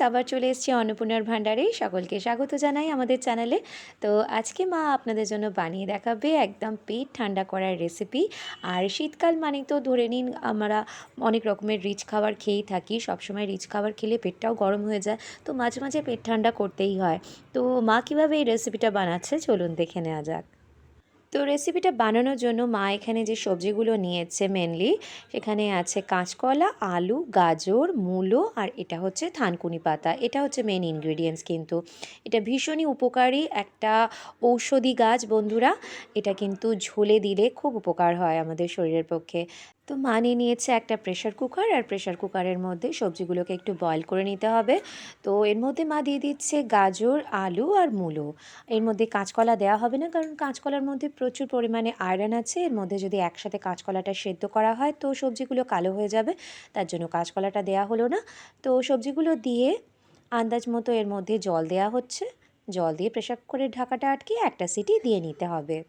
আবার চলে এসেছি অন্নপূর্ণার ভাণ্ডারে। সকলকে স্বাগত জানাই আমাদের চ্যানেলে। তো আজকে মা আপনাদের জন্য বানিয়ে দেখাবে একদম পেট ঠান্ডা করার রেসিপি। আর শীতকাল মানেই তো ধরে নিন আমরা অনেক রকমের রিচ খাবার খেয়েই থাকি। সবসময় রিচ খাবার খেলে পেটটাও গরম হয়ে যায়, তো মাঝে মাঝে পেট ঠান্ডা করতেই হয়। তো মা কীভাবে এই রেসিপিটা বানাচ্ছে চলুন দেখে নেওয়া যাক। তো রেসিপিটা বানানোর জন্য মা এখানে যে সবজিগুলো নিয়েছে মেনলি, সেখানে আছে কাঁচকলা, আলু, গাজর, মূলো আর এটা হচ্ছে থানকুনি পাতা। এটা হচ্ছে মেন ইনগ্রেডিয়েন্টস কিন্তু। এটা ভীষণই উপকারী একটা ঔষধি গাছ বন্ধুরা। এটা কিন্তু ঝোলে দিলে খুব উপকার হয় আমাদের শরীরের পক্ষে। তো মা নিয়ে নিয়েছে একটা প্রেশার কুকার, আর প্রেশার কুকারের মধ্যে সবজিগুলোকে একটু বয়েল করে নিতে হবে। তো এর মধ্যে মা দিয়ে দিচ্ছে গাজর, আলু আর মূলো। এর মধ্যে কাঁচকলা দেওয়া হবে না, কারণ কাঁচকলার মধ্যে প্রচুর পরিমাণে আয়রন আছে। এর মধ্যে যদি একসাথে কাঁচকলাটা সেদ্ধ করা হয় তো সবজিগুলো কালো হয়ে যাবে, তার জন্য কাঁচকলাটা দেওয়া হলো না। তো সবজিগুলো দিয়ে আন্দাজ মতো এর মধ্যে জল দেওয়া হচ্ছে। জল দিয়ে প্রেশার কুকারের ঢাকাটা আটকে একটা সিটি দিয়ে নিতে হবে।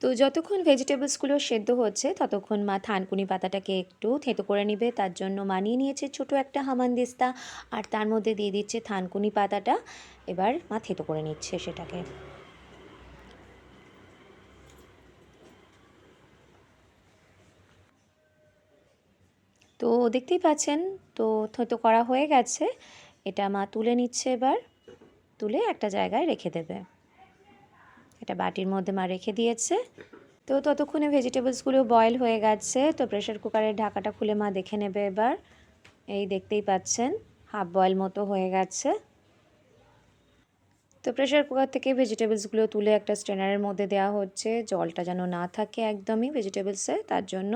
তো যতক্ষণ ভেজিটেবলসগুলো সেদ্ধ হচ্ছে ততক্ষণ মা থানকুনি পাতাটাকে একটু থেঁতো করে নেবে। তার জন্য মানিয়ে নিয়েছে ছোট একটা হামানদিস্তা, আর তার মধ্যে দিয়ে দিচ্ছে থানকুনি পাতাটা। এবার মা থেঁতো করে নিচ্ছে সেটাকে। তো দেখতেই পাচ্ছেন, তো থেঁতো করা হয়ে গেছে। এটা মা তুলে নিচ্ছে এবার। তুলে একটা জায়গায় রেখে দেবে। এটা বাটির মধ্যে মা রেখে দিয়েছে। তো ততক্ষণে ভেজিটেবলসগুলো বয়েল হয়ে গেছে। তো প্রেশার কুকারের ঢাকাটা খুলে মা দেখে নেবে এবার। এই দেখতেই পাচ্ছেন হাফ বয়েল মতো হয়ে গেছে। তো প্রেশার কুকার থেকে ভেজিটেবলসগুলো তুলে একটা স্ট্রেনারের মধ্যে দেওয়া হচ্ছে, জলটা যেন না থাকে একদমই ভেজিটেবলসে, তার জন্য।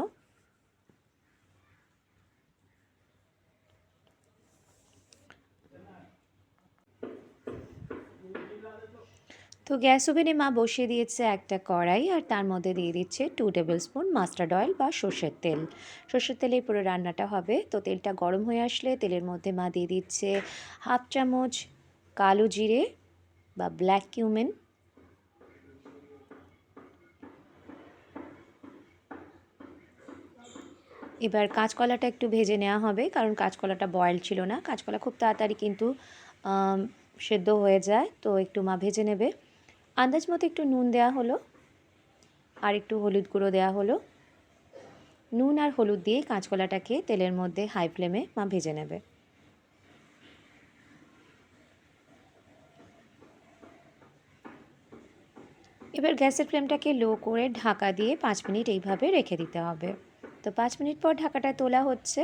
তো গ্যাস ওভেনে মা বসিয়ে দিয়েছে একটা কড়াই, আর তার মধ্যে দিয়ে দিচ্ছে 2 টেবিল স্পুন মাস্টার্ড অয়েল বা সর্ষের তেল। সর্ষের তেলেই পুরো রান্নাটা হবে। তো তেলটা গরম হয়ে আসলে তেলের মধ্যে মা দিয়ে দিচ্ছে হাফ চামচ কালো জিরে বা ব্ল্যাক কিউমিন। এবার কাঁচকলাটা একটু ভেজে নেওয়া হবে, কারণ কাঁচকলাটা বয়েল ছিল না। কাঁচকলা খুব তাড়াতাড়ি কিন্তু সেদ্ধ হয়ে যায়, তো একটু মা ভেজে নেবে। আন্দাজ মতো একটু নুন দেওয়া হলো, আর একটু হলুদ গুঁড়ো দেওয়া হলো। নুন আর হলুদ দিয়ে কাঁচকলাটাকে তেলের মধ্যে হাই ফ্লেমে মা ভেজে নেবে। এবার গ্যাসের ফ্লেমটাকে লো করে ঢাকা দিয়ে 5 মিনিট এইভাবে রেখে দিতে হবে। তো 5 মিনিট পর ঢাকাটা তোলা হচ্ছে।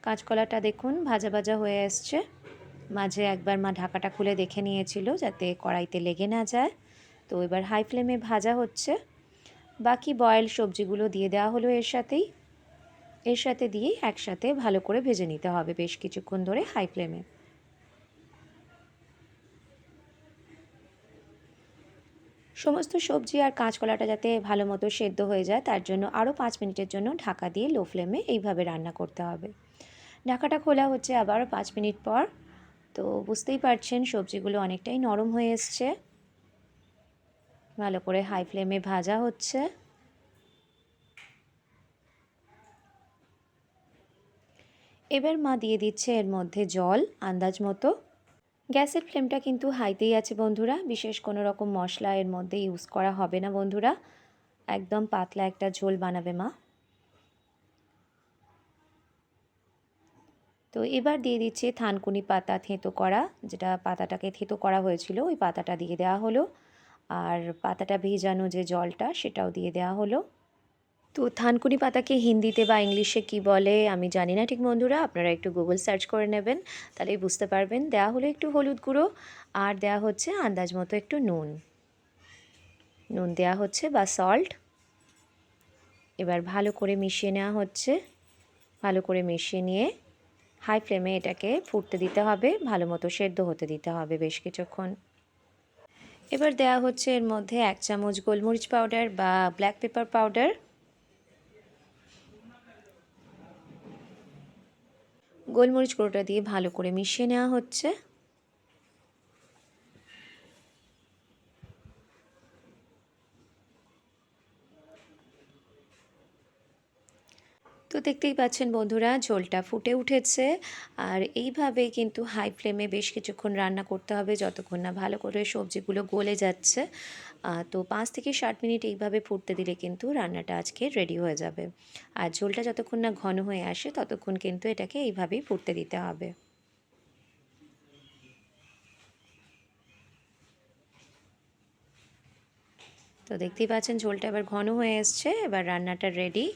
কাঁচকলাটা দেখুন ভাজা ভাজা হয়ে আসছে। মাঝে একবার মা ঢাকাটা খুলে দেখে নিয়েছিল যাতে কড়াইতে লেগে না যায়। তো এবার হাই ফ্লেমে ভাজা হচ্ছে। বাকি বয়েল সবজিগুলো দিয়ে দেওয়া হলো এর সাথে দিয়ে একসাথে ভালো করে ভেজে নিতে হবে বেশ কিছুক্ষণ ধরে হাই ফ্লেমে। সমস্ত সবজি আর কাঁচকলাটা যাতে ভালো মতো সেদ্ধ হয়ে যায়, তার জন্য আরও 5 মিনিটের জন্য ঢাকা দিয়ে লো ফ্লেমে এইভাবে রান্না করতে হবে। ঢাকাটা খোলা হচ্ছে আবারও 5 মিনিট পর। তো বুঝতেই পারছেন সবজিগুলো অনেকটাই নরম হয়ে এসছে। ভালো করে হাই ফ্লেমে ভাজা হচ্ছে। এবার মা দিয়ে দিচ্ছে এর মধ্যে জল আন্দাজ মতো। গ্যাসের ফ্লেমটা কিন্তু হাইতেই আছে বন্ধুরা। বিশেষ কোনো রকম মশলা এর মধ্যে ইউজ করা হবে না বন্ধুরা। একদম পাতলা একটা ঝোল বানাবে মা। তো এবার দিয়ে দিচ্ছে থানকুনি পাতা থেঁতো করা, যেটা পাতাটাকে থেঁতো করা হয়েছিল ওই পাতাটা দিয়ে দেওয়া হলো। আর পাতাটা ভেজানো যে জলটা সেটাও দিয়ে দেওয়া হলো। তো থানকুনি পাতাকে হিন্দিতে বা ইংলিশে কি বলে আমি জানি না ঠিক বন্ধুরা, আপনারা একটু গুগল সার্চ করে নেবেন, তাহলেই বুঝতে পারবেন। দেওয়া হলো একটু হলুদ গুঁড়ো, আর দেওয়া হচ্ছে আন্দাজ মতো একটু নুন দেওয়া হচ্ছে বা সল্ট। এবার ভালো করে মিশিয়ে নেওয়া হচ্ছে। ভালো করে মিশিয়ে নিয়ে হাই ফ্লেমে এটাকে ফুটতে দিতে হবে, ভালো মতো সেদ্ধ হতে দিতে হবে বেশ কিছুক্ষণ। এবার দেওয়া হচ্ছে এর মধ্যে 1 চামচ গোলমরিচ পাউডার বা ব্ল্যাক পেপার পাউডার। গোলমরিচ গুঁড়োটা দিয়ে ভালো করে মিশিয়ে নেওয়া হচ্ছে। তো দেখতেই পাচ্ছেন বন্ধুরা, ঝোলটা ফুটে উঠেছে। আর এইভাবে কিন্তু হাই ফ্লেমে বেশ কিছুক্ষণ রান্না করতে হবে, যতক্ষণ না ভালো করে সবজিগুলো গলে যাচ্ছে। তো 5 থেকে 7 মিনিট এইভাবে ফুটতে দিলে কিন্তু রান্নাটা আজকে রেডি হয়ে যাবে। আর ঝোলটা যতক্ষণ না ঘন হয়ে আসে ততক্ষণ কিন্তু এটাকে এইভাবেই ফুটতে দিতে হবে। তো দেখতেই পাচ্ছেন ঝোলটা এবার ঘন হয়ে এসছে, এবার রান্নাটা রেডি।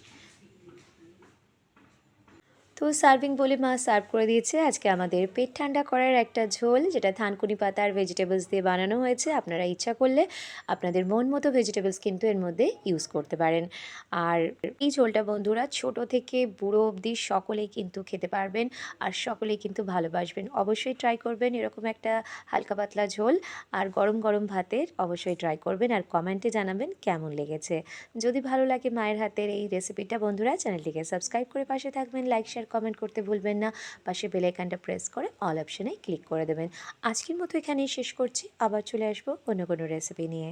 তো সার্ভিং বলে মা সার্ভ করে দিয়েছে আজকে আমাদের পেট ঠান্ডা করার একটা ঝোল, যেটা থানকুনি পাতা আর ভেজিটেবলস দিয়ে বানানো হয়েছে। আপনারা ইচ্ছা করলে আপনাদের মন মতো ভেজিটেবলস কিন্তু এর মধ্যে ইউজ করতে পারেন। আর এই ঝোলটা বন্ধুরা ছোট থেকে বুড়ো অবধি সকলেই কিন্তু খেতে পারবেন, আর সকলেই কিন্তু ভালোবাসবেন। অবশ্যই ট্রাই করবেন এরকম একটা হালকা পাতলা ঝোল, আর গরম গরম ভাতের অবশ্যই ট্রাই করবেন, আর কমেন্টে জানাবেন কেমন লেগেছে। যদি ভালো লাগে মায়ের হাতের এই রেসিপিটা বন্ধুরা, চ্যানেলটিকে সাবস্ক্রাইব করে পাশে থাকবেন, লাইক শেয়ার কমেন্ট করতে ভুলবেন না। পাশে বেল আইকনটা প্রেস করে অল অপশনে ক্লিক করে দেবেন। আজকের মতো এখানেই শেষ করছি, আবার চলে আসবো অন্য কোনো রেসিপি নিয়ে।